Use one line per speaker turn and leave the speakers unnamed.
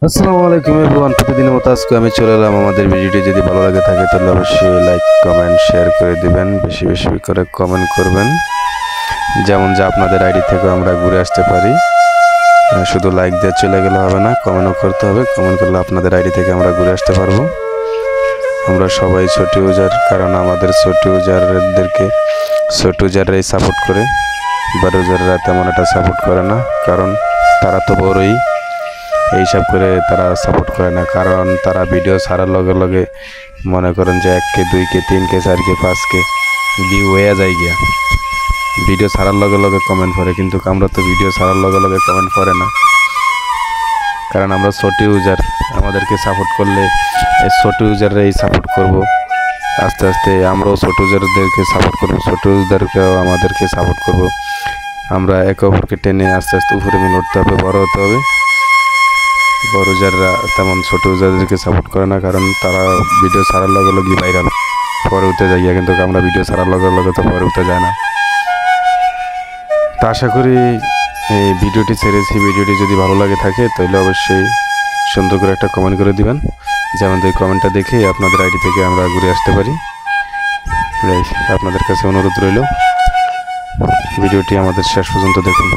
আসসালামু আলাইকুম এভরিওয়ান, প্রতিদিনের মতো আজকে আমি চলে এলাম। আমাদের ভিডিওটি যদি ভালো লাগে থাকে তাহলে অবশ্যই লাইক কমেন্ট শেয়ার করে দিবেন, বেশি বেশি করে কমেন্ট করবেন, যেমন যে আপনাদের আইডি থেকে আমরা ঘুরে আসতে পারি। শুধু লাইক দিয়ে চলে গেলে হবে না, কমেন্টও করতে হবে। কমেন্ট করলে আপনাদের আইডি থেকে আমরা ঘুরে আসতে পারবো। আমরা সবাই ছোট ইউজার, কারণ আমাদের ছোট ইউজারদেরকে ছোট ইউজাররাই সাপোর্ট করে, বড় ইউজাররা তেমন একটা সাপোর্ট করে না, কারণ তারা তো বড়ই। এইসব করে তারা সাপোর্ট করে না, কারণ তারা ভিডিও ছাড়ার লগে লগে মনে করেন যে 1K 2K 3K 4K 5K view হয়ে যায় গিয়া, ভিডিও ছাড়ার লগে লগে কমেন্ট করে। কিন্তু আমরা তো ভিডিও ছাড়ার লগে লগে কমেন্ট করে না, কারণ আমরা ছোট ইউজার। আমাদেরকে সাপোর্ট করলে এই ছোট ইউজাররাই সাপোর্ট করব। আস্তে আস্তে আমরাও ছোট ইউজারদেরকে সাপোর্ট করব, ছোট ইউজারকেও আমাদেরকে সাপোর্ট করব। আমরা একে অপরকে টেনে আস্তে আস্তে উপরে মিলে উঠতে হবে, বড় হতে হবে। বড় ইউজাররা তেমন ছোট ইউজারদেরকে সাপোর্ট করে না, কারণ তারা ভিডিও ছাড়ার লগে লগে ভাইরাল পরে উঠতে যায়, কিন্তু আমরা ভিডিও ছাড়ার লগে লগে তো পরে উঠতে যায় না। তা আশা করি এই ভিডিওটি ছেড়েছি, ভিডিওটি যদি ভালো লাগে থাকে তাহলে অবশ্যই সুন্দর করে একটা কমেন্ট করে দিবেন, যেমন এই কমেন্টটা দেখে আপনাদের আইডি থেকে আমরা ঘুরে আসতে পারি। আপনাদের কাছে অনুরোধ রইল ভিডিওটি আমাদের শেষ পর্যন্ত দেখুন।